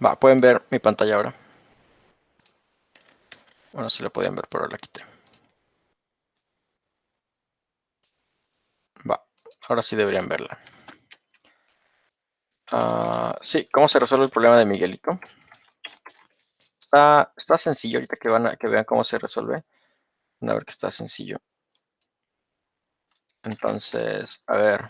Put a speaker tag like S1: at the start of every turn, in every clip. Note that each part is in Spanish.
S1: Va, pueden ver mi pantalla ahora. Bueno, sí la podían ver, pero la quité. Va, ahora sí deberían verla. Sí, ¿cómo se resuelve el problema de Miguelito? Está sencillo, ahorita que vean cómo se resuelve. Van a ver que está sencillo. Entonces, a ver.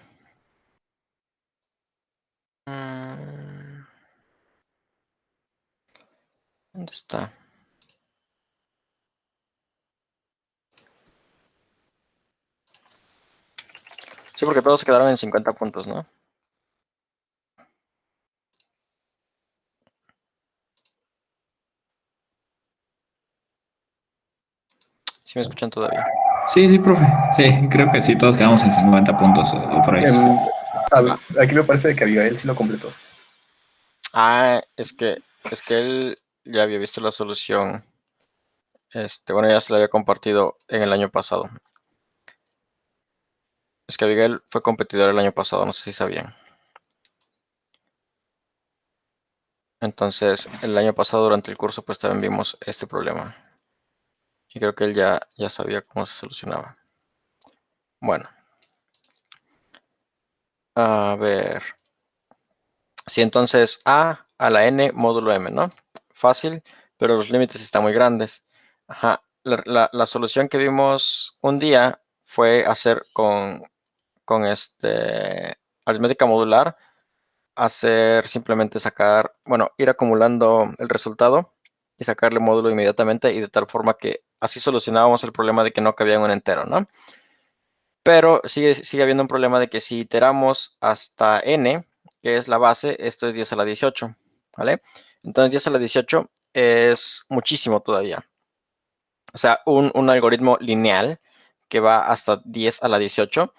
S1: ¿Dónde está? Sí, porque todos quedaron en 50 puntos, ¿no? ¿Sí me escuchan todavía?
S2: Sí, profe. Sí, creo que sí, todos quedamos en 50 puntos o por ahí.
S1: Va.
S3: Aquí me parece que Abigail sí lo completó.
S1: Es que él ya había visto la solución. Bueno, ya se la había compartido en el año pasado. Es que Abigail fue competidor el año pasado, no sé si sabían. Entonces, el año pasado durante el curso pues también vimos este problema. Y creo que él ya sabía cómo se solucionaba. Bueno. A ver. Sí, entonces a la n módulo m, ¿no? Fácil, pero los límites están muy grandes. Ajá. La solución que vimos un día fue hacer con aritmética modular, hacer simplemente sacar, bueno, ir acumulando el resultado y sacarle módulo inmediatamente y de tal forma que así solucionábamos el problema de que no cabía en un entero, ¿no? Pero sigue habiendo un problema de que si iteramos hasta n, que es la base, esto es 10 a la 18, ¿vale? Entonces 10 a la 18 es muchísimo todavía. O sea, un algoritmo lineal que va hasta 10 a la 18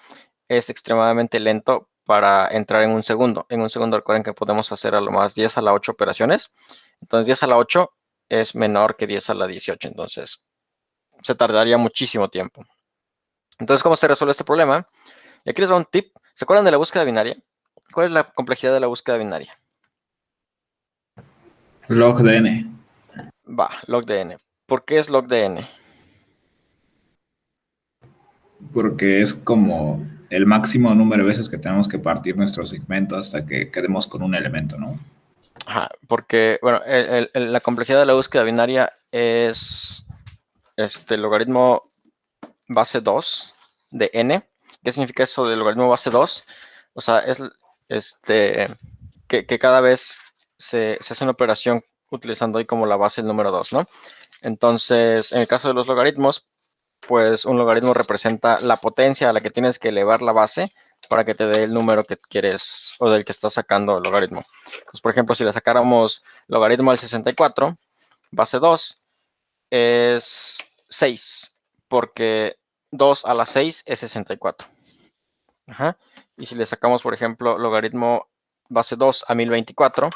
S1: es extremadamente lento para entrar en un segundo. En un segundo recuerden que podemos hacer a lo más 10 a la 8 operaciones. Entonces 10 a la 8 es menor que 10 a la 18. Entonces se tardaría muchísimo tiempo. Entonces, ¿cómo se resuelve este problema? Y aquí les va un tip. ¿Se acuerdan de la búsqueda binaria? ¿Cuál es la complejidad de la búsqueda binaria?
S2: Log de n.
S1: Va, log de n. ¿Por qué es log de n?
S2: Porque es como el máximo número de veces que tenemos que partir nuestro segmento hasta que quedemos con un elemento, ¿no?
S1: Ajá, porque, bueno, la complejidad de la búsqueda binaria es este logaritmo base 2 de n. ¿Qué significa eso del logaritmo base 2? O sea, es que cada vez se hace una operación utilizando ahí como la base el número 2, ¿no? Entonces, en el caso de los logaritmos, pues un logaritmo representa la potencia a la que tienes que elevar la base para que te dé el número que quieres o del que estás sacando el logaritmo. Pues, por ejemplo, si le sacáramos logaritmo al 64, base 2 es 6, porque 2 a la 6 es 64. Ajá. Y si le sacamos, por ejemplo, logaritmo base 2 a 1024,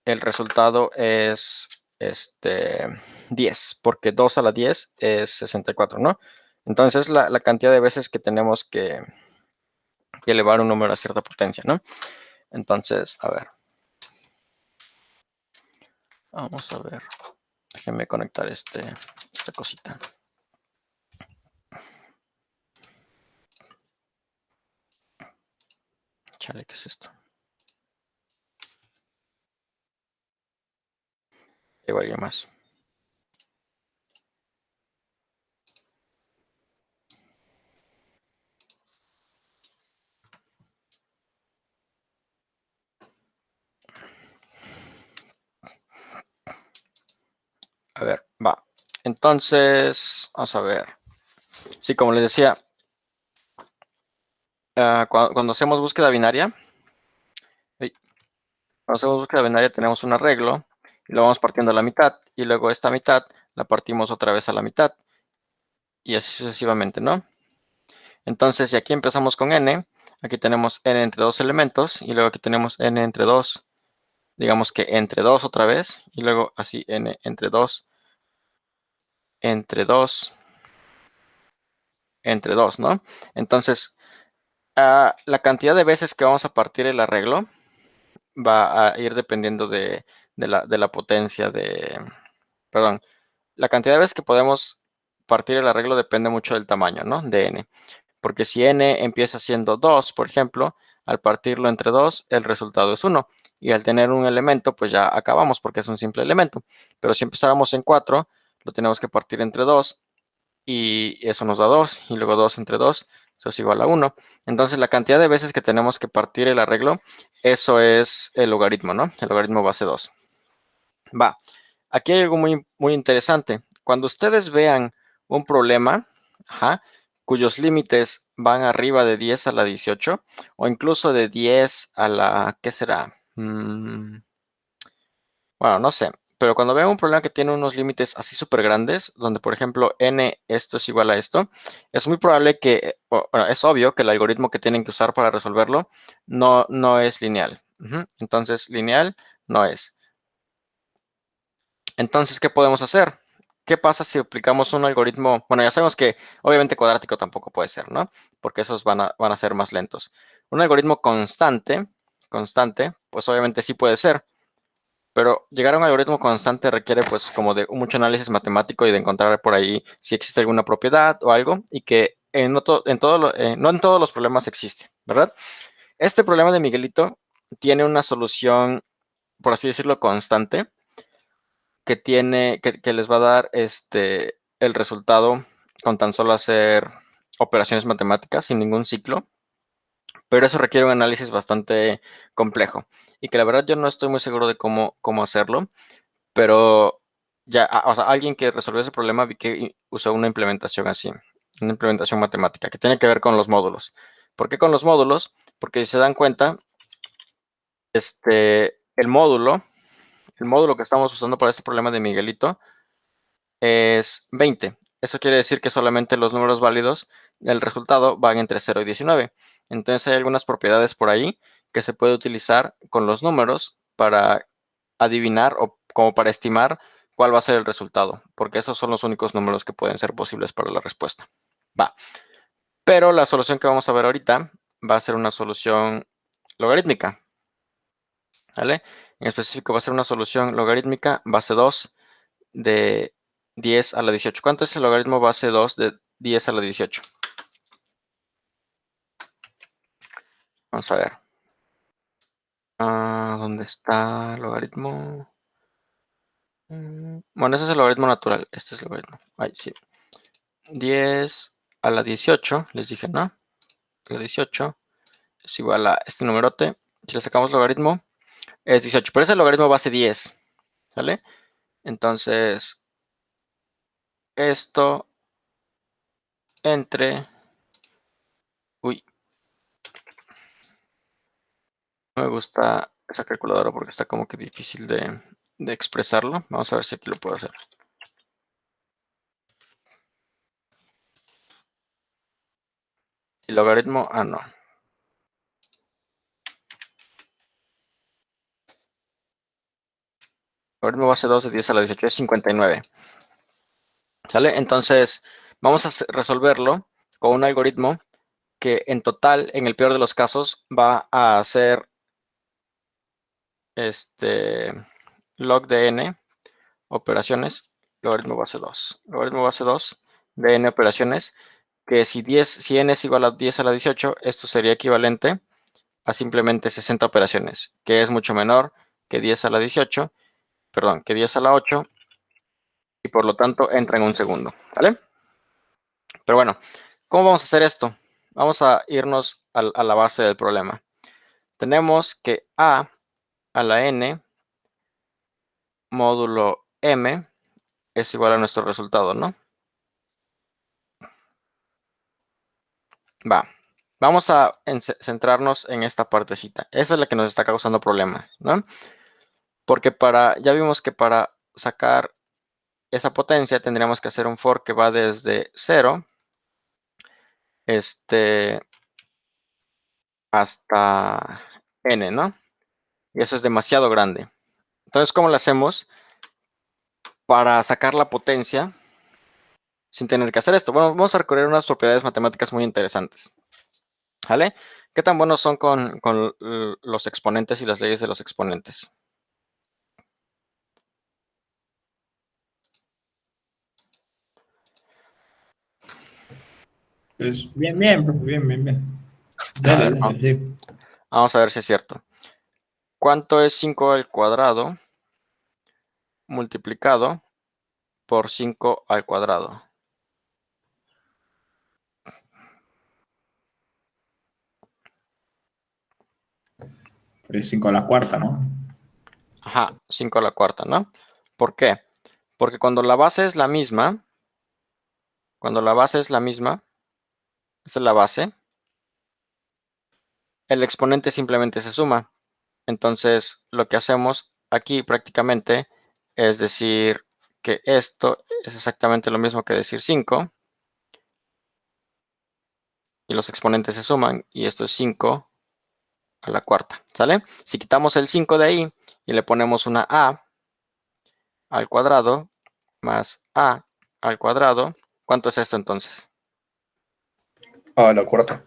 S1: el resultado es 10, porque 2 a la 10 es 64, ¿no? Entonces, la cantidad de veces que tenemos que elevar un número a cierta potencia, ¿no? Entonces, a ver. Vamos a ver. Déjenme conectar esta cosita. Chale, ¿qué es esto? Llegó alguien más. A ver, va. Entonces, vamos a ver. Sí, como les decía, cuando hacemos búsqueda binaria, tenemos un arreglo y lo vamos partiendo a la mitad y luego esta mitad la partimos otra vez a la mitad y así sucesivamente, ¿no? Entonces, si aquí empezamos con n, aquí tenemos n entre dos elementos y luego aquí tenemos n entre 2, digamos que entre 2 otra vez y luego así n entre 2, entre 2, entre 2, ¿no? Entonces, la cantidad de veces que vamos a partir el arreglo va a ir dependiendo de la potencia de, perdón, la cantidad de veces que podemos partir el arreglo depende mucho del tamaño, ¿no? De n. Porque si n empieza siendo 2, por ejemplo, al partirlo entre 2, el resultado es 1. Y al tener un elemento, pues ya acabamos porque es un simple elemento. Pero si empezáramos en 4, lo tenemos que partir entre 2 y eso nos da 2. Y luego 2 entre 2, eso es igual a 1. Entonces la cantidad de veces que tenemos que partir el arreglo, eso es el logaritmo, ¿no? El logaritmo base 2. Va. Aquí hay algo muy, muy interesante. Cuando ustedes vean un problema, cuyos límites van arriba de 10 a la 18, o incluso de 10 a la, ¿qué será? Bueno, no sé. Pero cuando vean un problema que tiene unos límites así súper grandes, donde por ejemplo n esto es igual a esto, es muy probable que, bueno, es obvio que el algoritmo que tienen que usar para resolverlo no es lineal. Entonces, lineal no es. Entonces, ¿qué podemos hacer? ¿Qué pasa si aplicamos un algoritmo? Bueno, ya sabemos que obviamente cuadrático tampoco puede ser, ¿no? Porque esos van a ser más lentos. Un algoritmo constante, pues obviamente sí puede ser. Pero llegar a un algoritmo constante requiere pues como de mucho análisis matemático y de encontrar por ahí si existe alguna propiedad o algo y que no en todos los problemas existe, ¿verdad? Este problema de Miguelito tiene una solución, por así decirlo, constante que les va a dar el resultado con tan solo hacer operaciones matemáticas sin ningún ciclo, pero eso requiere un análisis bastante complejo y que la verdad yo no estoy muy seguro de cómo hacerlo, pero ya, o sea, alguien que resolvió ese problema vi que usó una implementación así, una implementación matemática que tiene que ver con los módulos. ¿Por qué con los módulos? Porque si se dan cuenta, el módulo que estamos usando para este problema de Miguelito es 20. Eso quiere decir que solamente los números válidos del resultado van entre 0 y 19. Entonces hay algunas propiedades por ahí que se puede utilizar con los números para adivinar o como para estimar cuál va a ser el resultado, porque esos son los únicos números que pueden ser posibles para la respuesta. Va. Pero la solución que vamos a ver ahorita va a ser una solución logarítmica. ¿Vale? En específico va a ser una solución logarítmica base 2 de 10 a la 18. ¿Cuánto es el logaritmo base 2 de 10 a la 18? Vamos a ver. ¿Dónde está el logaritmo? Bueno, ese es el logaritmo natural. Este es el logaritmo. Ahí sí. 10 a la 18, les dije, ¿no? La 18 es igual a este numerote. Si le sacamos logaritmo, es 18. Pero es el logaritmo base 10. ¿Sale? Entonces, esto entre... Uy, no me gusta esa calculadora porque está como que difícil de expresarlo. Vamos a ver si aquí lo puedo hacer. Y logaritmo, no. Logaritmo base 2 de 10 a la 18 es 59. ¿Sale? Entonces, vamos a resolverlo con un algoritmo que en total, en el peor de los casos, va a hacer log de n operaciones, logaritmo base 2. Logaritmo base 2 de n operaciones, que si n es igual a 10 a la 18, esto sería equivalente a simplemente 60 operaciones, que es mucho menor que 10 a la 18, perdón, que 10 a la 8, y por lo tanto entra en un segundo, ¿vale? Pero bueno, ¿cómo vamos a hacer esto? Vamos a irnos a la base del problema. Tenemos que a la n módulo m es igual a nuestro resultado, ¿no? Va. Vamos a centrarnos en esta partecita. Esa es la que nos está causando problemas, ¿no? Porque ya vimos que para sacar esa potencia tendríamos que hacer un for que va desde 0 hasta n, ¿no? Y eso es demasiado grande. Entonces, ¿cómo lo hacemos para sacar la potencia sin tener que hacer esto? Bueno, vamos a recurrir a unas propiedades matemáticas muy interesantes. ¿Vale? ¿Qué tan buenos son con los exponentes y las leyes de los exponentes?
S2: Pues bien, profe, bien.
S1: A ver,
S2: Dale, sí.
S1: vamos a ver si es cierto. ¿Cuánto es 5 al cuadrado multiplicado por 5 al cuadrado?
S2: Pues 5 a la cuarta, ¿no?
S1: Ajá, 5 a la cuarta, ¿no? ¿Por qué? Porque cuando la base es la misma, esa es la base, el exponente simplemente se suma. Entonces, lo que hacemos aquí prácticamente es decir que esto es exactamente lo mismo que decir 5, y los exponentes se suman, y esto es 5 a la cuarta, ¿sale? Si quitamos el 5 de ahí y le ponemos una a al cuadrado más a al cuadrado, ¿cuánto es esto entonces?
S3: A la cuarta.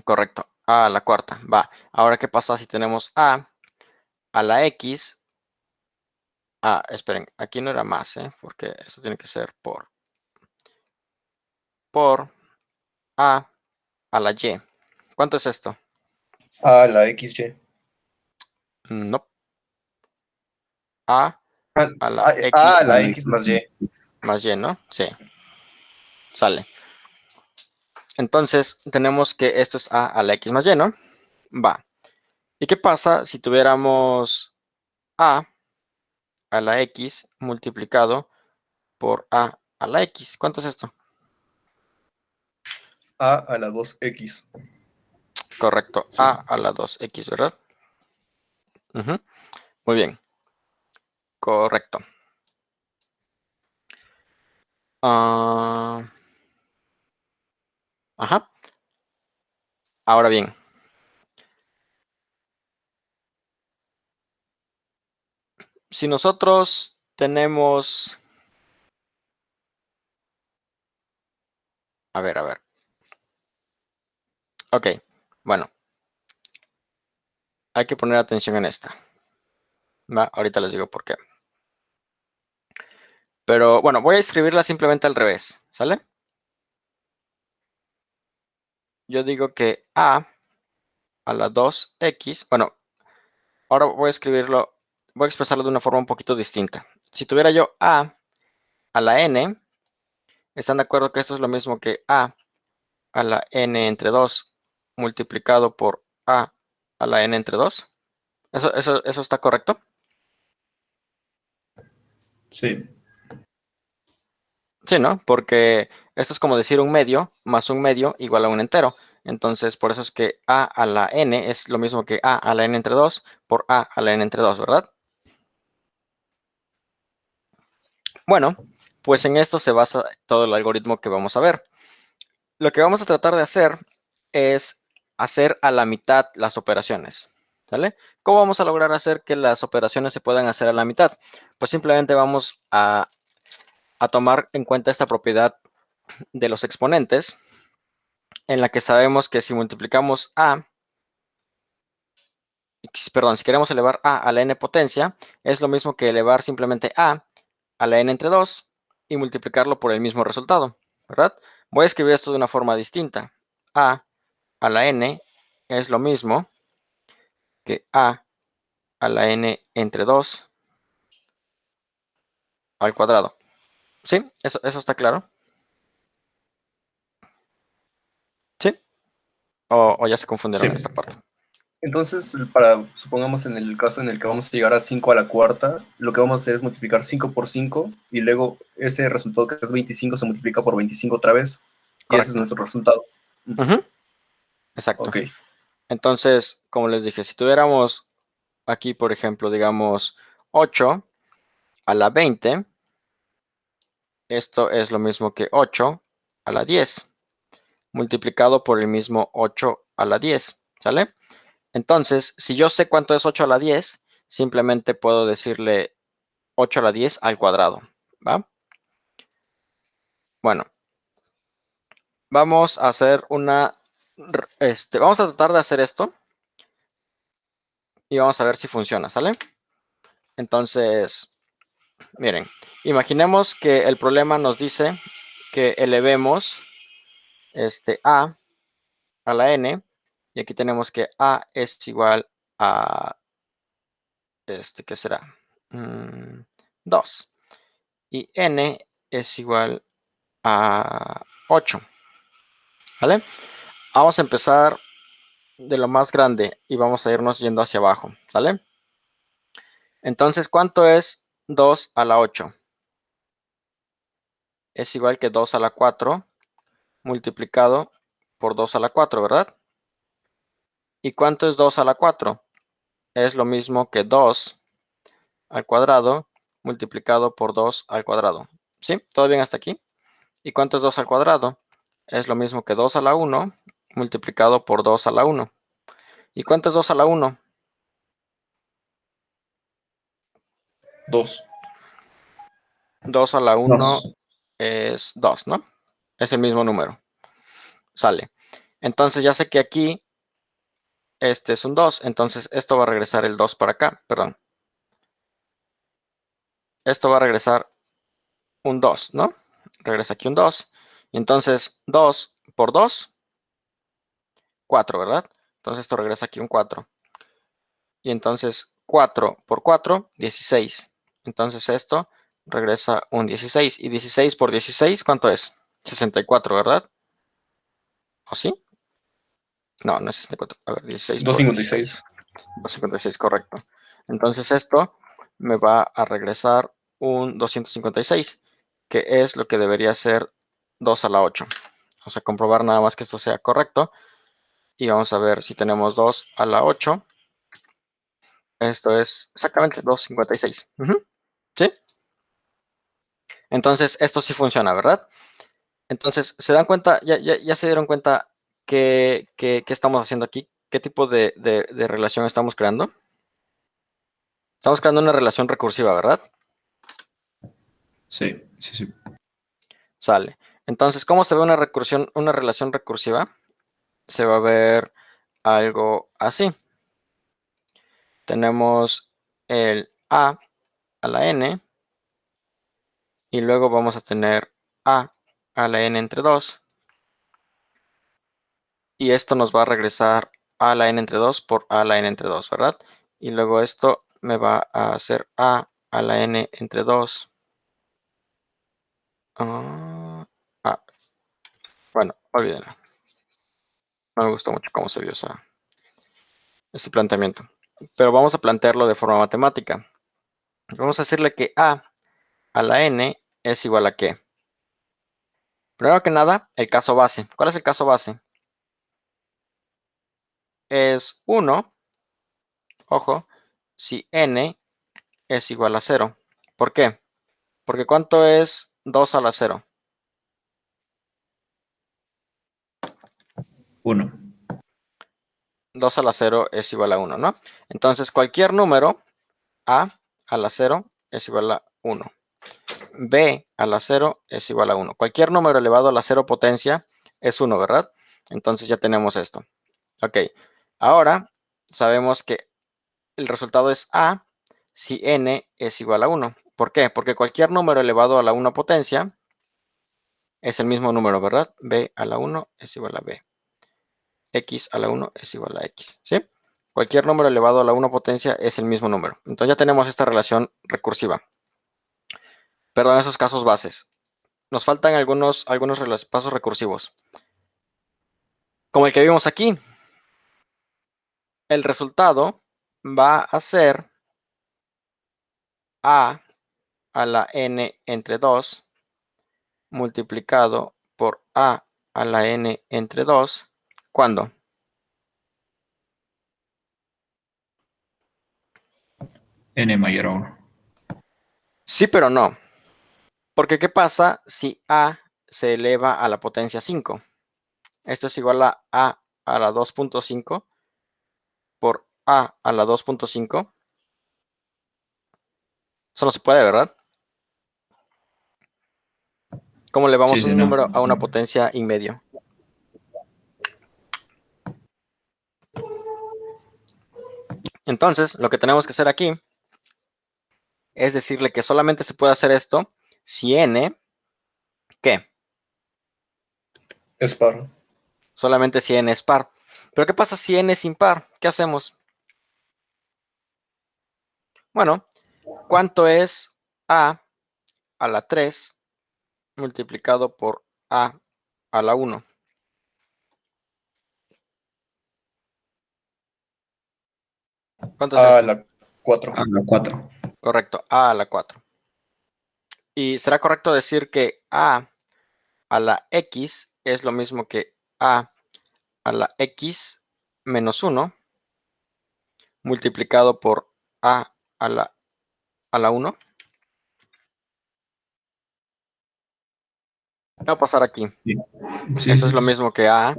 S1: Correcto, a la cuarta, va. Ahora, ¿qué pasa si tenemos a la x? Esperen, aquí no era más, porque esto tiene que ser por a la y. ¿Cuánto es esto?
S3: A la XY.
S1: No, a
S3: Ah,
S1: la
S3: A
S1: x
S3: la
S2: Ay,
S3: X más Y.
S1: más y, ¿no? Sí, sale. Entonces, tenemos que esto es a la x más y, ¿no? Va. ¿Y qué pasa si tuviéramos a la x multiplicado por a la x? ¿Cuánto es esto?
S3: A la 2X.
S1: Correcto,
S2: sí.
S1: a la 2x, ¿verdad? Ujú. Muy bien, correcto. Ajá. Ahora bien, si nosotros tenemos... A ver. Ok, bueno, hay que poner atención en esta. ¿Va? Ahorita les digo por qué. Pero bueno, voy a escribirla simplemente al revés, ¿sale? Yo digo que a la 2x, bueno, ahora voy a expresarlo de una forma un poquito distinta. Si tuviera yo a la n, ¿están de acuerdo que esto es lo mismo que a la n entre 2 multiplicado por a la n entre 2? ¿Eso está correcto?
S2: Sí.
S1: Sí, ¿no? Porque esto es como decir un medio más un medio igual a un entero. Entonces, por eso es que a la n es lo mismo que a la n entre 2 por a la n entre 2, ¿verdad? Bueno, pues en esto se basa todo el algoritmo que vamos a ver. Lo que vamos a tratar de hacer es hacer a la mitad las operaciones, ¿sale? ¿Cómo vamos a lograr hacer que las operaciones se puedan hacer a la mitad? Pues simplemente vamos a tomar en cuenta esta propiedad de los exponentes, en la que sabemos que si multiplicamos si queremos elevar a la n potencia, es lo mismo que elevar simplemente a la n entre 2 y multiplicarlo por el mismo resultado, ¿verdad? Voy a escribir esto de una forma distinta. A la n es lo mismo que a la n entre 2 al cuadrado. ¿Sí? ¿Eso está claro? ¿Sí? ¿O ya se confundieron
S2: Sí.
S1: en esta parte?
S3: Entonces, supongamos en el caso en el que vamos a llegar a 5 a la cuarta, lo que vamos a hacer es multiplicar 5 por 5 y luego ese resultado que es 25 se multiplica por 25 otra vez y ese es
S1: Correcto.
S3: nuestro resultado.
S1: Ujú, exacto.
S3: Ok.
S1: Entonces, como les dije, si tuviéramos aquí, por ejemplo, digamos 8 a la 20, esto es lo mismo que 8 a la 10, multiplicado por el mismo 8 a la 10, ¿sale? Entonces, si yo sé cuánto es 8 a la 10, simplemente puedo decirle 8 a la 10 al cuadrado, ¿va? Bueno, vamos a hacer vamos a tratar de hacer esto y vamos a ver si funciona, ¿sale? Entonces, miren, imaginemos que el problema nos dice que elevemos a la n, y aquí tenemos que a es igual a, ¿qué será? 2. Y n es igual a 8. ¿Vale? Vamos a empezar de lo más grande y vamos a irnos yendo hacia abajo. ¿Sale? Entonces, ¿cuánto es 2 a la 8? Es igual que 2 a la 4 multiplicado por 2 a la 4, ¿verdad? ¿Y cuánto es 2 a la 4? Es lo mismo que 2 al cuadrado multiplicado por 2 al cuadrado. ¿Sí? ¿Todo bien hasta aquí? ¿Y cuánto es 2 al cuadrado? Es lo mismo que 2 a la 1 multiplicado por 2 a la 1. ¿Y cuánto es 2 a la 1?
S3: 2.
S1: 2 a la 1
S2: 2.
S1: es 2, ¿no? Es el mismo número. Sale. Entonces ya sé que aquí este es un 2. Entonces esto va a regresar el 2 para acá. Perdón. Esto va a regresar un 2, ¿no? Regresa aquí un 2. Y entonces 2 por 2, 4, ¿verdad? Entonces esto regresa aquí un 4. Y entonces 4 por 4, 16. Entonces esto regresa un 16. Y 16 por 16, ¿cuánto es? 64, ¿verdad? ¿O sí? No, no es 64. A ver, 16 por 16.
S3: 256.
S1: 256, correcto. Entonces esto me va a regresar un 256, que es lo que debería ser 2 a la 8. Vamos a comprobar nada más que esto sea correcto. Y vamos a ver si tenemos 2 a la 8. Esto es exactamente 256. ¿Sí? Entonces, esto sí funciona, ¿verdad? Entonces, ¿se dan cuenta? ¿Ya se dieron cuenta qué estamos haciendo aquí? ¿Qué tipo de relación estamos creando? Estamos creando una relación recursiva, ¿verdad?
S2: Sí, sí, sí.
S1: Sale. Entonces, ¿cómo se ve una relación recursiva? Se va a ver algo así. Tenemos el a la n y luego vamos a tener a la n entre 2 y esto nos va a regresar a la n entre 2 por a la n entre 2, ¿verdad? Y luego esto me va a hacer a la n entre 2. Bueno, olvídenlo. No me gustó mucho cómo se vio este planteamiento. Pero vamos a plantearlo de forma matemática. Vamos a decirle que a la n es igual a ¿qué? Primero que nada, el caso base. ¿Cuál es el caso base? Es 1, ojo, si n es igual a 0. ¿Por qué? Porque ¿cuánto es 2 a la 0?
S2: 1.
S1: 2 a la 0 es igual a 1, ¿no? Entonces, cualquier número a la 0 es igual a 1. B a la 0 es igual a 1. Cualquier número elevado a la 0 potencia es 1, ¿verdad? Entonces ya tenemos esto. Ok, ahora sabemos que el resultado es A si n es igual a 1. ¿Por qué? Porque cualquier número elevado a la 1 potencia es el mismo número, ¿verdad? B a la 1 es igual a B. X a la 1 es igual a X, ¿sí? Cualquier número elevado a la 1 potencia es el mismo número. Entonces ya tenemos esta relación recursiva. Perdón, esos casos bases. Nos faltan algunos pasos recursivos. Como el que vimos aquí. El resultado va a ser a la n entre 2 multiplicado por a la n entre 2. ¿Cuándo?
S2: N mayor a 1.
S1: Sí, pero no. Porque ¿qué pasa si a se eleva a la potencia 5? Esto es igual a la 2.5 por a la 2.5. Eso no se puede, ¿verdad? ¿Cómo
S2: Sí,
S1: elevamos
S2: sí,
S1: un
S2: no.
S1: número a una potencia y medio? Entonces, lo que tenemos que hacer aquí es decirle que solamente se puede hacer esto si n, ¿qué?
S3: Es par.
S1: Solamente si n es par. Pero ¿qué pasa si n es impar? ¿Qué hacemos? Bueno, ¿cuánto es a la 3 multiplicado por a la 1? ¿Cuánto es
S3: A
S1: esto?
S3: la 4.
S2: A la 4.
S1: Correcto, a la 4. ¿Y será correcto decir que a la x es lo mismo que a la x menos 1 multiplicado por a la 1? ¿Qué va a pasar aquí?
S2: Sí, sí,
S1: Eso es
S2: sí.
S1: lo mismo que a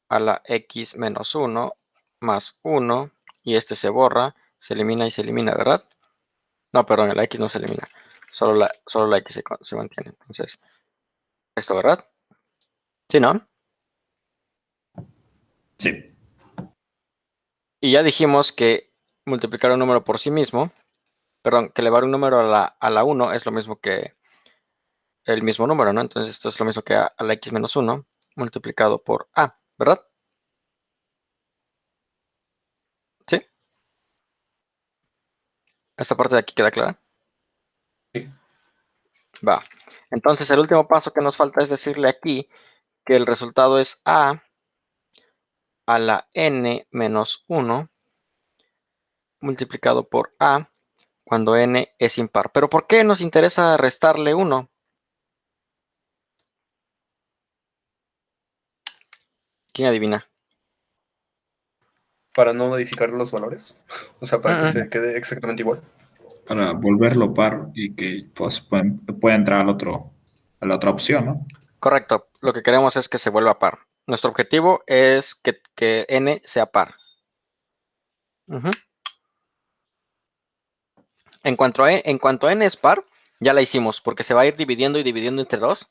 S1: la x menos 1 más 1, y este se borra, se elimina y se elimina, ¿verdad? No, perdón, la x no se elimina, solo la x se mantiene. Entonces, esto, ¿verdad? Sí, ¿no?
S2: Sí.
S1: Y ya dijimos que multiplicar un número por sí mismo, perdón, que elevar un número a la 1 es lo mismo que el mismo número, ¿no? Entonces esto es lo mismo que a la x menos 1 multiplicado por a, ¿verdad? ¿Sí? Esta parte de aquí queda clara.
S3: Sí.
S1: Va. Entonces el último paso que nos falta es decirle aquí que el resultado es a la n menos 1 multiplicado por a cuando n es impar. ¿Pero por qué nos interesa restarle 1? ¿Quién adivina?
S3: Para no modificar los valores. O sea, para que
S1: Mm, mm.
S3: se quede exactamente igual.
S2: Para volverlo par y que pues, pueda entrar a la otra opción, ¿no?
S1: Correcto. Lo que queremos es que se vuelva par. Nuestro objetivo es que n sea par. Ujú. En cuanto a n es par, ya la hicimos, porque se va a ir dividiendo y dividiendo entre 2.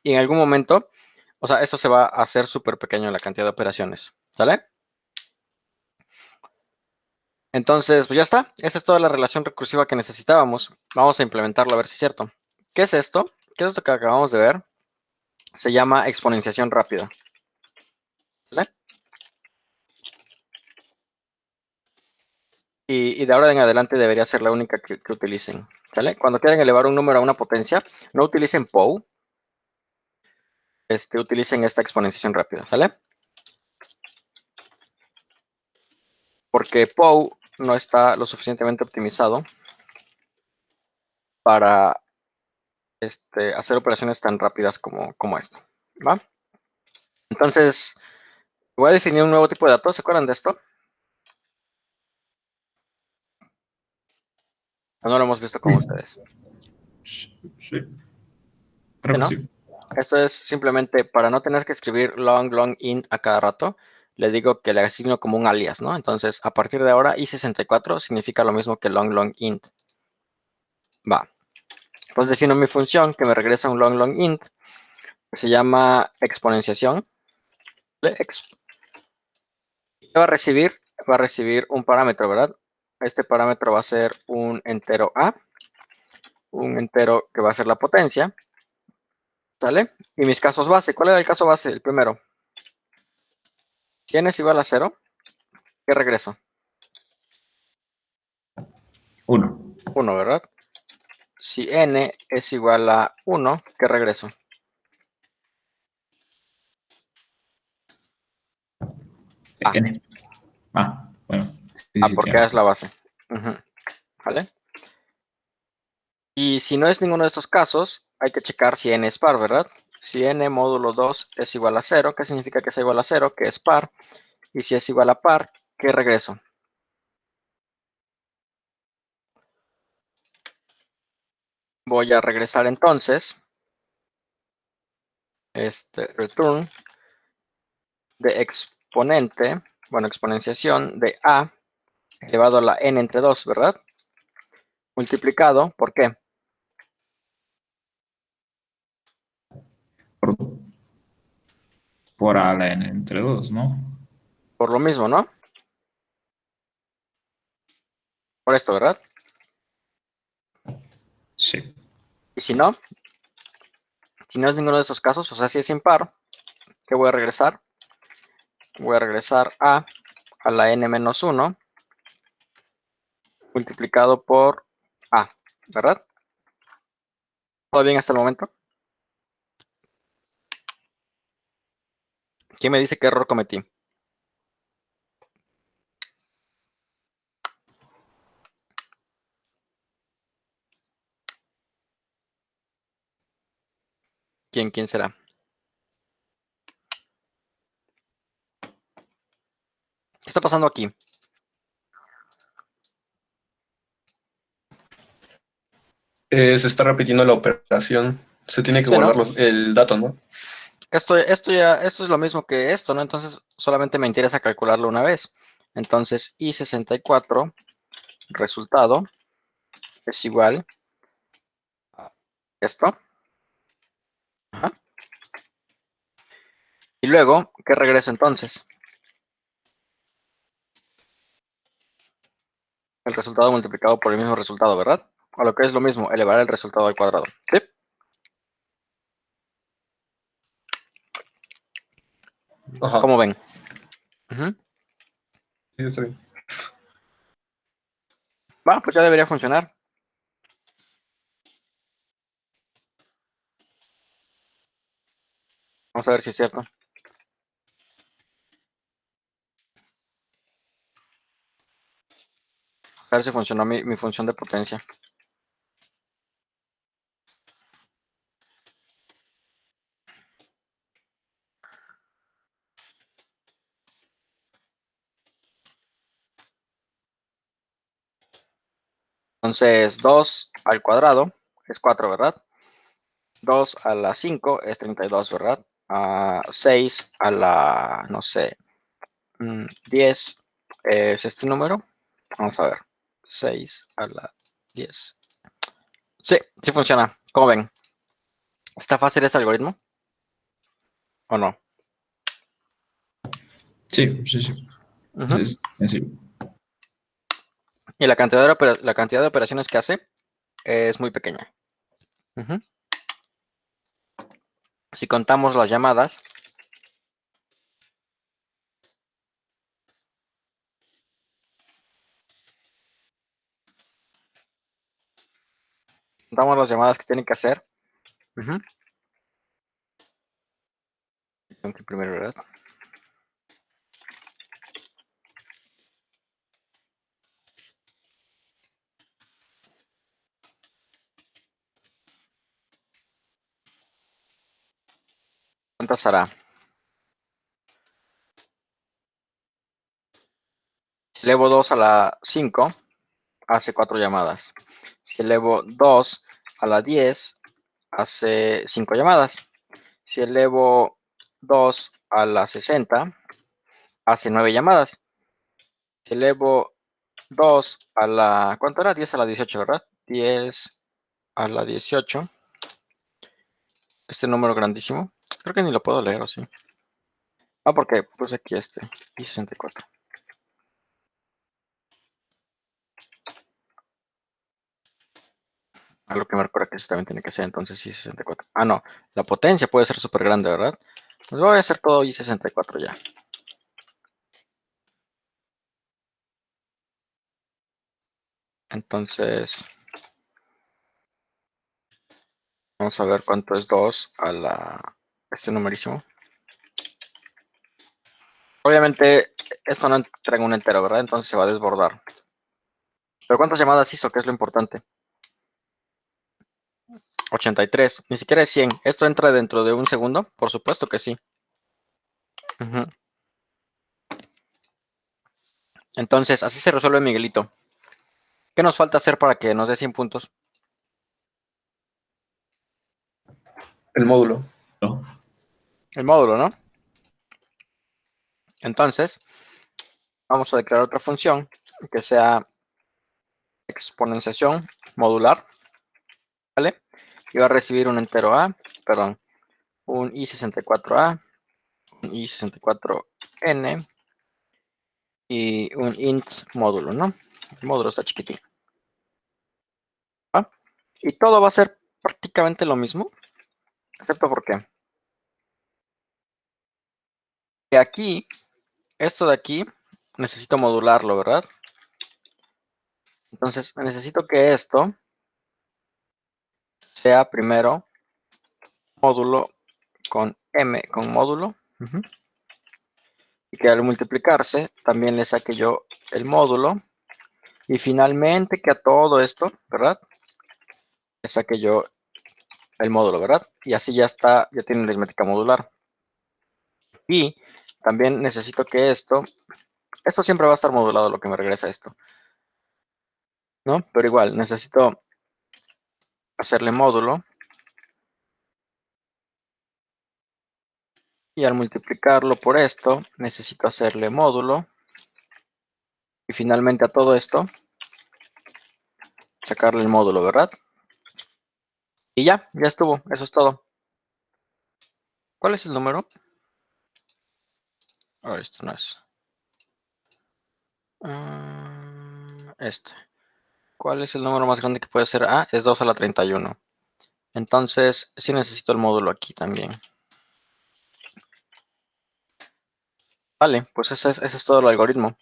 S1: Y en algún momento, o sea, eso se va a hacer súper pequeño la cantidad de operaciones. ¿Sale? Entonces, pues ya está. Esa es toda la relación recursiva que necesitábamos. Vamos a implementarlo a ver si es cierto. ¿Qué es esto? ¿Qué es esto que acabamos de ver? Se llama exponenciación rápida. ¿Vale? Y de ahora en adelante debería ser la única que utilicen. ¿Vale? Cuando quieran elevar un número a una potencia, no utilicen POU, utilicen esta exponenciación rápida. ¿Sale? Porque POU no está lo suficientemente optimizado para hacer operaciones tan rápidas como esto. ¿Va? Entonces, voy a definir un nuevo tipo de datos. ¿Se acuerdan de esto? ¿O no lo hemos visto con
S2: Sí.
S1: ustedes?
S2: Sí, creo
S1: ¿Sí,
S2: que
S1: no?
S2: sí.
S1: Esto es simplemente para no tener que escribir long int a cada rato. Le digo que le asigno como un alias, ¿no? Entonces, a partir de ahora, i64 significa lo mismo que long int. Va. Pues defino mi función que me regresa un long int. Que se llama exponenciación. ¿Qué va a recibir? Va a recibir un parámetro, ¿verdad? Este parámetro va a ser un entero a. Un entero que va a ser la potencia. ¿Sale? Y mis casos base. ¿Cuál era el caso base? El primero. Si n es igual a 0, ¿qué regreso?
S2: 1.
S1: 1, ¿verdad? Si n es igual a 1, ¿qué regreso? A.
S2: N. Bueno. Sí, sí,
S1: Porque
S2: tienes
S1: A es la
S2: razón.
S1: base. Ujú. ¿Vale? Y si no es ninguno de estos casos, hay que checar si n es par, ¿verdad? Si n módulo 2 es igual a 0, ¿qué significa que es igual a 0? Que es par. Y si es igual a par, ¿qué regreso? Voy a regresar entonces return de exponente, bueno, exponenciación de a elevado a la n entre 2, ¿verdad? Multiplicado, ¿por qué?
S2: Por, por A la N entre 2, ¿no?
S1: Por lo mismo, ¿no? Por esto, ¿verdad?
S2: Sí.
S1: Y si no, Si no es ninguno de esos casos, o sea, si es impar, ¿qué voy a regresar? Voy a regresar a la n-1 multiplicado por a, ¿verdad? ¿Todo bien hasta el momento? ¿Quién me dice qué error cometí? ¿Quién será? ¿Qué está pasando aquí?
S3: Se está repitiendo la operación. Se tiene que
S1: Sí, ¿no?
S3: guardar el dato, ¿no?
S1: Esto es lo mismo que esto, ¿no? Entonces solamente me interesa calcularlo una vez. Entonces I64 resultado es igual a esto. Ajá. Y luego, ¿qué regreso entonces? El resultado multiplicado por el mismo resultado, ¿verdad? O lo que es lo mismo, elevar el resultado al cuadrado. ¿Sí?
S3: Ajá.
S1: ¿Cómo ven? Ujú.
S3: Sí, está bien.
S1: Bueno, pues ya debería funcionar. Vamos a ver si es cierto. A ver si funcionó mi función de potencia. Entonces, 2 al cuadrado es 4, ¿verdad? 2 a la 5 es 32, ¿verdad? 6 a la, no sé, 10 es este número. Vamos a ver. 6 a la 10. Sí, sí funciona. ¿Cómo ven? ¿Está fácil este algoritmo? ¿O no?
S2: Sí, sí, sí.
S1: Ujú.
S2: Es sencillo.
S1: Y la cantidad de operaciones que hace es muy pequeña. Ujú. Si contamos las llamadas, que tienen que hacer. Ujú. Tengo que imprimir, ¿verdad? ¿Cuántas hará? Si elevo 2 a la 5, hace 4 llamadas. Si elevo 2 a la 10, hace 5 llamadas. Si elevo 2 a la 60, hace 9 llamadas. Si elevo 2 a la... ¿Cuánto era? 10 a la 18, ¿verdad? 10 a la 18. Este número grandísimo. Creo que ni lo puedo leer, ¿o sí? Ah, porque puse aquí este. Y 64. A lo que me recuerda que eso también tiene que ser, entonces sí 64. Ah, no. La potencia puede ser súper grande, ¿verdad? Pues voy a hacer todo I64 ya. Entonces, vamos a ver cuánto es 2 a la... Este numerísimo. Obviamente, esto no entra en un entero, ¿verdad? Entonces se va a desbordar. Pero ¿cuántas llamadas hizo? ¿Qué es lo importante? 83. Ni siquiera es 100. ¿Esto entra dentro de un segundo? Por supuesto que sí. Ujú. Entonces, así se resuelve Miguelito. ¿Qué nos falta hacer para que nos dé 100 puntos?
S3: El módulo.
S2: ¿No?
S1: El módulo, ¿no? Entonces, vamos a declarar otra función que sea exponenciación modular, ¿vale? Y va a recibir un entero a, perdón, un i64a, un i64n y un int módulo, ¿no? El módulo está chiquitín. ¿Va? Y todo va a ser prácticamente lo mismo. Excepto porque de aquí, esto de aquí, necesito modularlo, ¿verdad? Entonces necesito que esto sea primero módulo con m con módulo. Y que al multiplicarse también le saque yo el módulo. Y finalmente que a todo esto, ¿verdad? Le saque yo el módulo, ¿verdad? Y así ya está, ya tiene aritmética modular. Y también necesito que esto siempre va a estar modulado, lo que me regresa esto, ¿no? Pero igual, necesito hacerle módulo. Y al multiplicarlo por esto, necesito hacerle módulo. Y finalmente a todo esto, sacarle el módulo, ¿verdad? Y ya estuvo, eso es todo. ¿Cuál es el número? Oh, esto no es. Este. ¿Cuál es el número más grande que puede ser A? Es 2 a la 31. Entonces, sí necesito el módulo aquí también. Vale, pues ese es todo el algoritmo.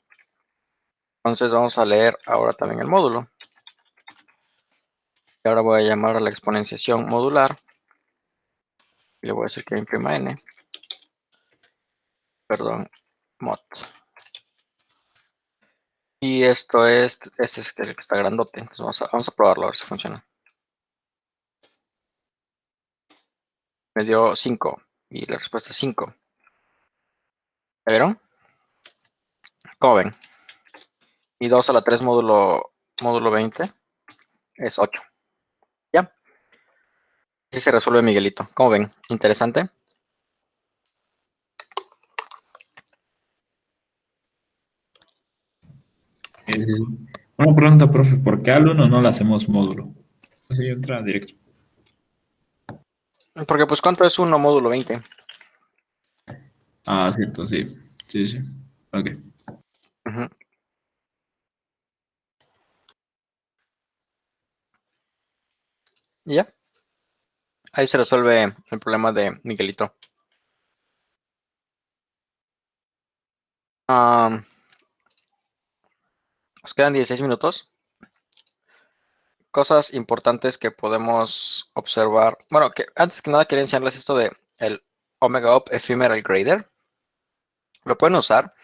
S1: Entonces vamos a leer ahora también el módulo. Y ahora voy a llamar a la exponenciación modular. Y le voy a decir que imprima n. Perdón, mod. Y esto es, este es el que está grandote. Entonces vamos a probarlo a ver si funciona. Me dio 5 y la respuesta es 5. ¿Vieron? ¿Cómo ven? Y 2 a la 3 módulo 20 es 8. ¿Ya? Así se resuelve Miguelito. ¿Cómo ven? Interesante.
S2: Sí, sí, sí. Una pregunta, profe, ¿por qué al uno no le hacemos módulo? Así entra directo.
S1: Porque pues ¿cuánto es 1 módulo 20?
S2: Ah, cierto, sí. Sí, sí. Ok.
S1: Ujú. Y ya. Ahí se resuelve el problema de Miguelito. Nos quedan 16 minutos. Cosas importantes que podemos observar. Bueno, que antes que nada quería enseñarles esto de el Omega Up Ephemeral Grader. Lo pueden usar.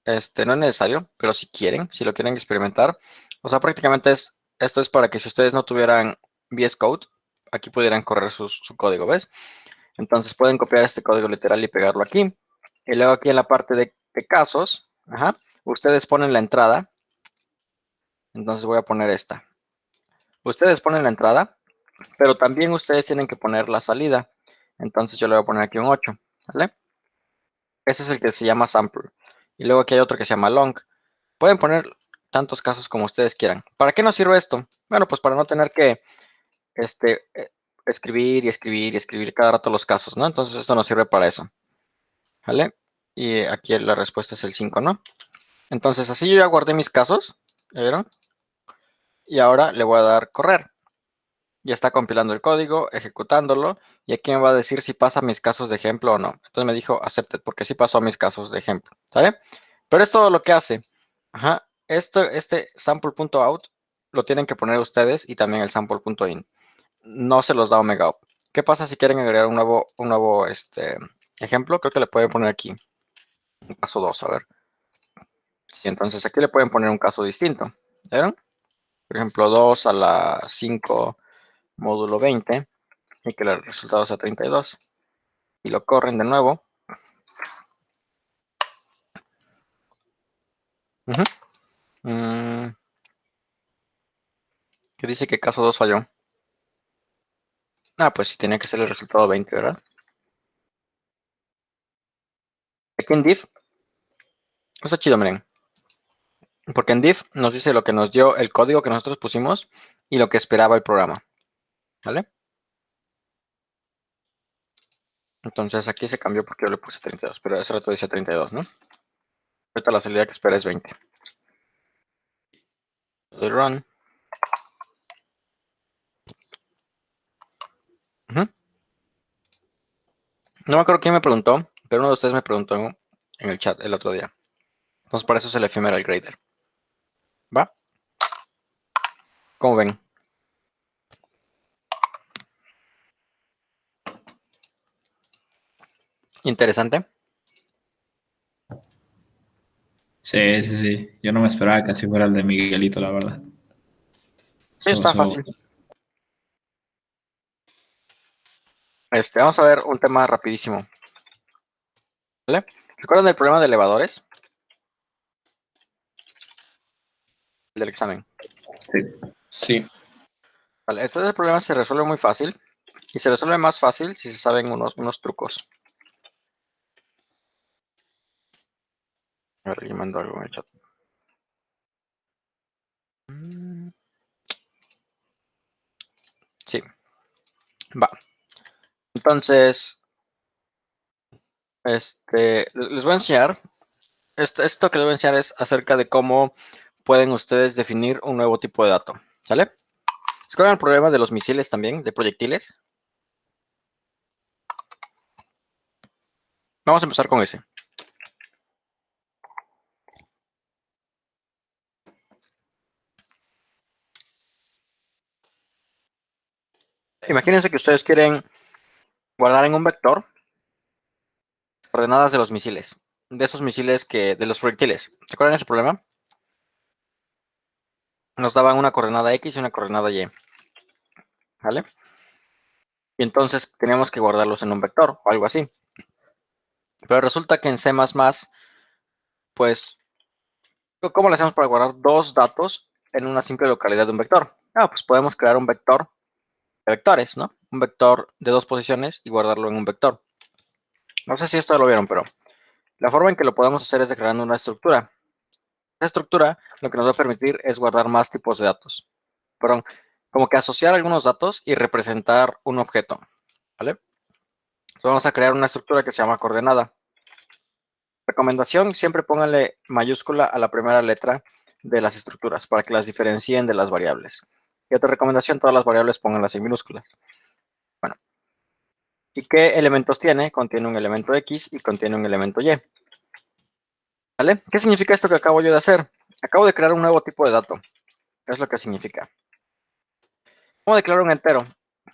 S1: No es necesario, pero si quieren, si lo quieren experimentar. O sea, prácticamente esto es para que si ustedes no tuvieran VS Code, aquí pudieran correr su código, ¿ves? Entonces pueden copiar este código literal y pegarlo aquí. Y luego aquí en la parte de casos, ustedes ponen la entrada. Entonces voy a poner esta. Ustedes ponen la entrada, pero también ustedes tienen que poner la salida. Entonces yo le voy a poner aquí un 8, ¿vale? Ese es el que se llama sample. Y luego aquí hay otro que se llama long. Pueden poner tantos casos como ustedes quieran. ¿Para qué nos sirve esto? Bueno, pues para no tener que escribir y escribir y escribir cada rato los casos, ¿no? Entonces esto nos sirve para eso, ¿vale? Y aquí la respuesta es el 5, ¿no? Entonces así yo ya guardé mis casos, ¿ya vieron? Y ahora le voy a dar correr. Ya está compilando el código, ejecutándolo, y aquí me va a decir si pasa mis casos de ejemplo o no. Entonces me dijo accepted, porque sí pasó mis casos de ejemplo, ¿sale? Pero es todo lo que hace. Ajá. Este sample.out lo tienen que poner ustedes y también el sample.in. No se los da Omega Up. ¿Qué pasa si quieren agregar un nuevo ejemplo? Creo que le pueden poner aquí, un caso 2, a ver. Sí, entonces aquí le pueden poner un caso distinto. ¿Vieron? Por ejemplo, 2 a la 5 módulo 20 y que el resultado sea 32. Y lo corren de nuevo. Ujú. Que dice que caso 2 falló. Ah, pues sí, tenía que ser el resultado 20, ¿verdad? Aquí en div, está chido, miren. Porque en div nos dice lo que nos dio el código que nosotros pusimos y lo que esperaba el programa. ¿Vale? Entonces aquí se cambió porque yo le puse 32, pero ese rato dice 32, ¿no? Ahorita la salida que espera es 20. Doy run. Ujú. No me acuerdo quién me preguntó, pero uno de ustedes me preguntó en el chat el otro día. Entonces, para eso es el ephemeral grader. ¿Va? ¿Cómo ven? Interesante.
S2: Sí, sí, sí. Yo no me esperaba que así fuera el de Miguelito, la verdad.
S1: Sí, está fácil. Vamos a ver un tema rapidísimo. ¿Vale? ¿Recuerdan el problema de elevadores? El del examen.
S3: Sí.
S1: Vale, entonces el problema se resuelve muy fácil. Y se resuelve más fácil si se saben unos trucos. A ver, yo mando algo en el chat. Sí. Va. Entonces, les voy a enseñar. Esto que les voy a enseñar es acerca de cómo pueden ustedes definir un nuevo tipo de dato. ¿Sale? ¿Se acuerdan el problema de los misiles también, de proyectiles? Vamos a empezar con ese. Imagínense que ustedes quieren guardar en un vector coordenadas de los misiles. De esos misiles de los proyectiles. ¿Se acuerdan de ese problema? Nos daban una coordenada X y una coordenada Y. ¿Vale? Y entonces teníamos que guardarlos en un vector o algo así. Pero resulta que en C++, pues, ¿cómo le hacemos para guardar dos datos en una simple localidad de un vector? Pues podemos crear un vector de vectores, ¿no? Un vector de dos posiciones y guardarlo en un vector. No sé si esto lo vieron, pero la forma en que lo podemos hacer es declarando una estructura. Esta estructura lo que nos va a permitir es guardar más tipos de datos. Perdón, como que asociar algunos datos y representar un objeto, ¿vale? Entonces vamos a crear una estructura que se llama coordenada. Recomendación, siempre pónganle mayúscula a la primera letra de las estructuras para que las diferencien de las variables. Y otra recomendación, todas las variables pónganlas en minúsculas. Bueno, ¿y qué elementos tiene? Contiene un elemento X y contiene un elemento Y. ¿Vale? ¿Qué significa esto que acabo yo de hacer? Acabo de crear un nuevo tipo de dato. Es lo que significa. ¿Cómo declaro un entero?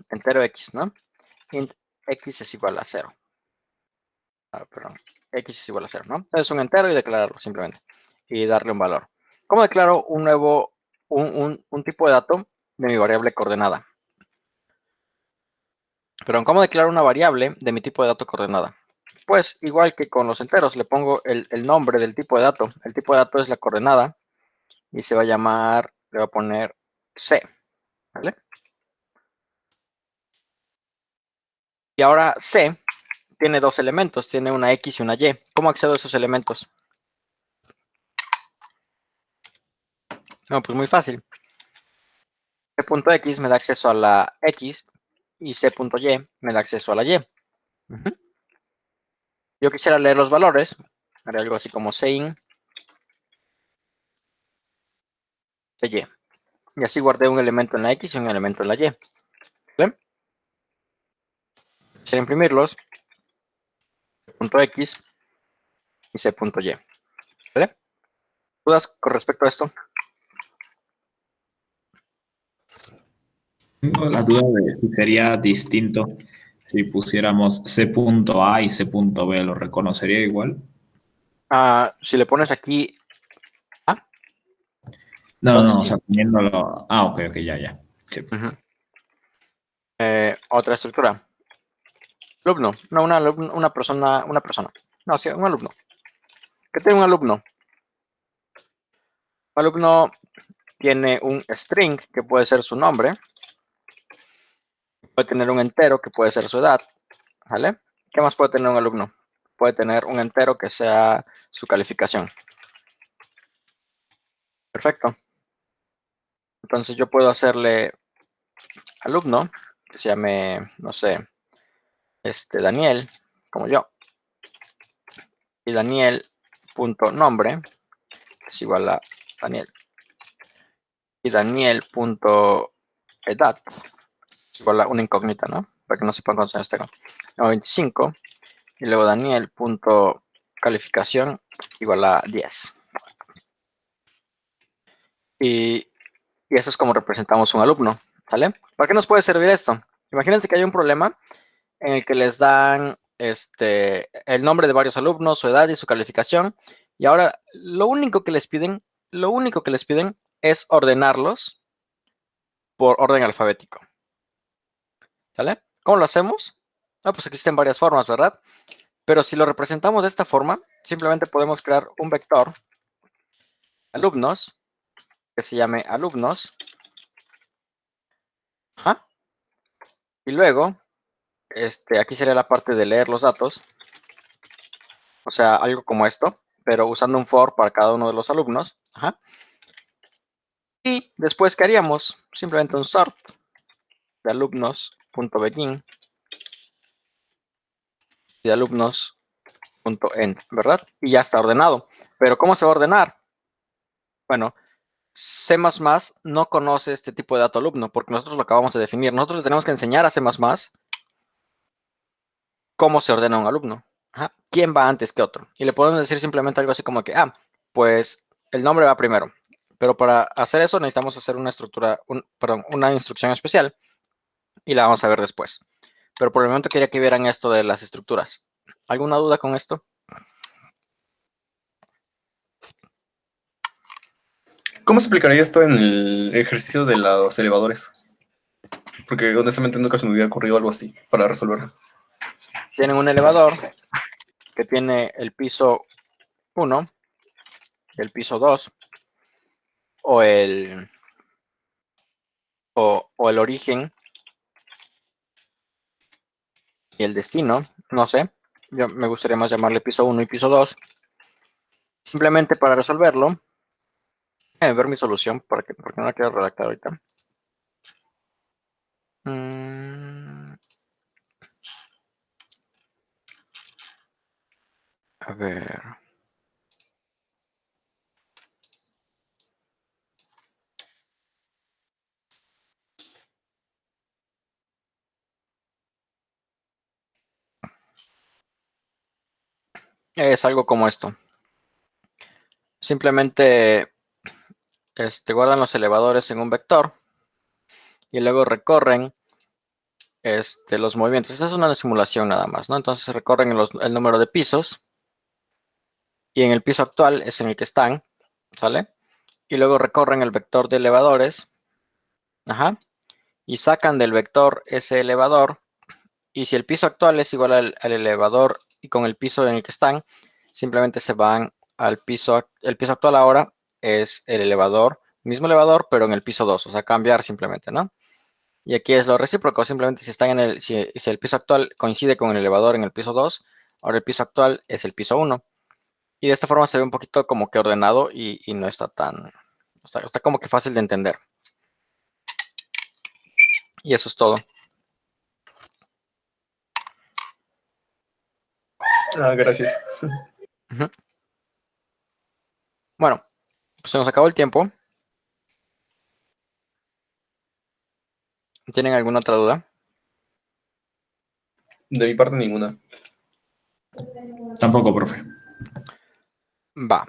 S1: Entero X, ¿no? Int X es igual a 0. Perdón. X es igual a 0, ¿no? Es un entero y declararlo simplemente. Y darle un valor. ¿Cómo declaro un nuevo, un tipo de dato de mi variable coordenada? Pero ¿cómo declaro una variable de mi tipo de dato coordenada? Pues igual que con los enteros, le pongo el nombre del tipo de dato. El tipo de dato es la coordenada y se va a llamar, le voy a poner C, ¿vale? Y ahora C tiene dos elementos, tiene una X y una Y. ¿Cómo accedo a esos elementos? No, pues muy fácil. C.X me da acceso a la X y C.Y me da acceso a la Y. Yo quisiera leer los valores, haré algo así como CIN, CY. Y así guardé un elemento en la X y un elemento en la Y. ¿Vale? Quisiera imprimirlos, C.X y C.Y. ¿Vale? ¿Dudas con respecto a esto?
S2: Tengo la duda de si sería distinto si pusiéramos C.A y C.B, ¿lo reconocería igual?
S1: Si le pones aquí A,
S2: No,
S1: entonces
S2: no, o
S1: sí.
S2: sea, poniéndolo. Ah, ok, ya, ya. Sí.
S1: Otra estructura. Alumno. No, una persona. No, sí, un alumno. ¿Qué tiene un alumno? Un alumno tiene un string que puede ser su nombre. Puede tener un entero que puede ser su edad. ¿Vale? ¿Qué más puede tener un alumno? Puede tener un entero que sea su calificación. Perfecto. Entonces yo puedo hacerle alumno, que se llame, no sé, Daniel, como yo. Y Daniel.nombre es igual a Daniel. Y Daniel.edad es igual a una incógnita, ¿no? Para que no sepan cuántos años tengo. 25. y luego Daniel punto calificación igual a 10. Y eso es como representamos un alumno, ¿sale? ¿Para qué nos puede servir esto? Imagínense que hay un problema en el que les dan el nombre de varios alumnos, su edad y su calificación, y ahora lo único que les piden es ordenarlos por orden alfabético, ¿sale? ¿Cómo lo hacemos? Pues existen varias formas, ¿verdad? Pero si lo representamos de esta forma, simplemente podemos crear un vector alumnos que se llame alumnos. Ajá. Y luego, aquí sería la parte de leer los datos. O sea, algo como esto, pero usando un for para cada uno de los alumnos. Ajá. Y después, ¿qué haríamos? Simplemente un sort de alumnos.begin y de alumnos.end, ¿verdad? Y ya está ordenado. Pero ¿cómo se va a ordenar? Bueno, C++ no conoce este tipo de dato alumno porque nosotros lo acabamos de definir. Nosotros le tenemos que enseñar a C++ cómo se ordena un alumno. Ajá. ¿Quién va antes que otro? Y le podemos decir simplemente algo así como que, pues el nombre va primero. Pero para hacer eso necesitamos hacer una estructura, una instrucción especial y la vamos a ver después. Pero por el momento quería que vieran esto de las estructuras. ¿Alguna duda con esto?
S3: ¿Cómo se aplicaría esto en el ejercicio de los elevadores? Porque honestamente nunca se me hubiera ocurrido algo así para resolverlo.
S1: Tienen un elevador que tiene el piso 1, el piso 2, o el origen y el destino, no sé. Yo me gustaría más llamarle piso 1 y piso 2. Simplemente para resolverlo, ver mi solución, porque no la quiero redactar ahorita. A ver. Es algo como esto. Simplemente guardan los elevadores en un vector y luego recorren los movimientos. Esta es una simulación nada más, ¿no? Entonces recorren el número de pisos y en el piso actual es en el que están, ¿sale? Y luego recorren el vector de elevadores, ajá, y sacan del vector ese elevador. Y si el piso actual es igual al elevador y con el piso en el que están, simplemente se van al piso. El piso actual ahora es el elevador, mismo elevador, pero en el piso 2, o sea, cambiar simplemente, ¿no? Y aquí es lo recíproco, simplemente si están si el piso actual coincide con el elevador en el piso 2, ahora el piso actual es el piso 1. Y de esta forma se ve un poquito como que ordenado y no está tan, está como que fácil de entender. Y eso es todo.
S3: Gracias.
S1: Ujú. Bueno, pues se nos acabó el tiempo. ¿Tienen alguna otra duda?
S3: De mi parte, ninguna.
S2: Tampoco, profe.
S1: Va.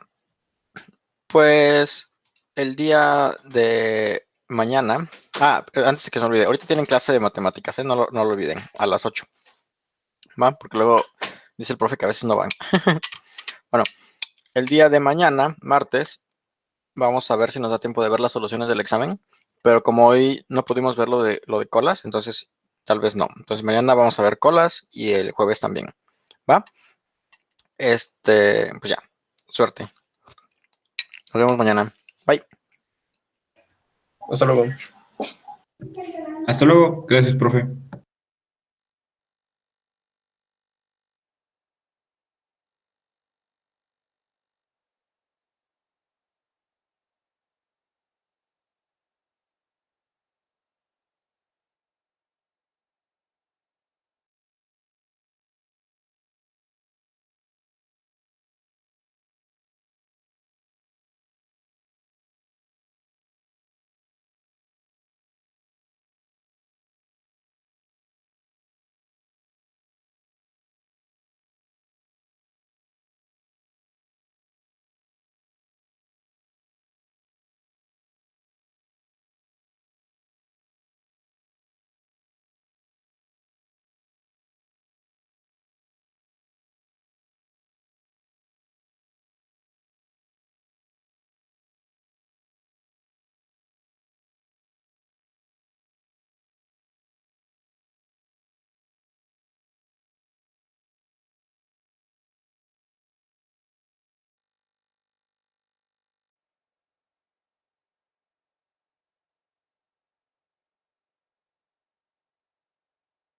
S1: Pues el día de mañana. Antes de que se me olvide, ahorita tienen clase de matemáticas, ¿eh? No lo olviden, a las 8. ¿Va? Porque luego dice el profe que a veces no van. Bueno, el día de mañana, martes, vamos a ver si nos da tiempo de ver las soluciones del examen. Pero como hoy no pudimos ver lo de colas, entonces tal vez no. Entonces mañana vamos a ver colas y el jueves también. ¿Va? Pues ya. Suerte. Nos vemos mañana. Bye.
S3: Hasta luego.
S2: Hasta luego. Gracias, profe.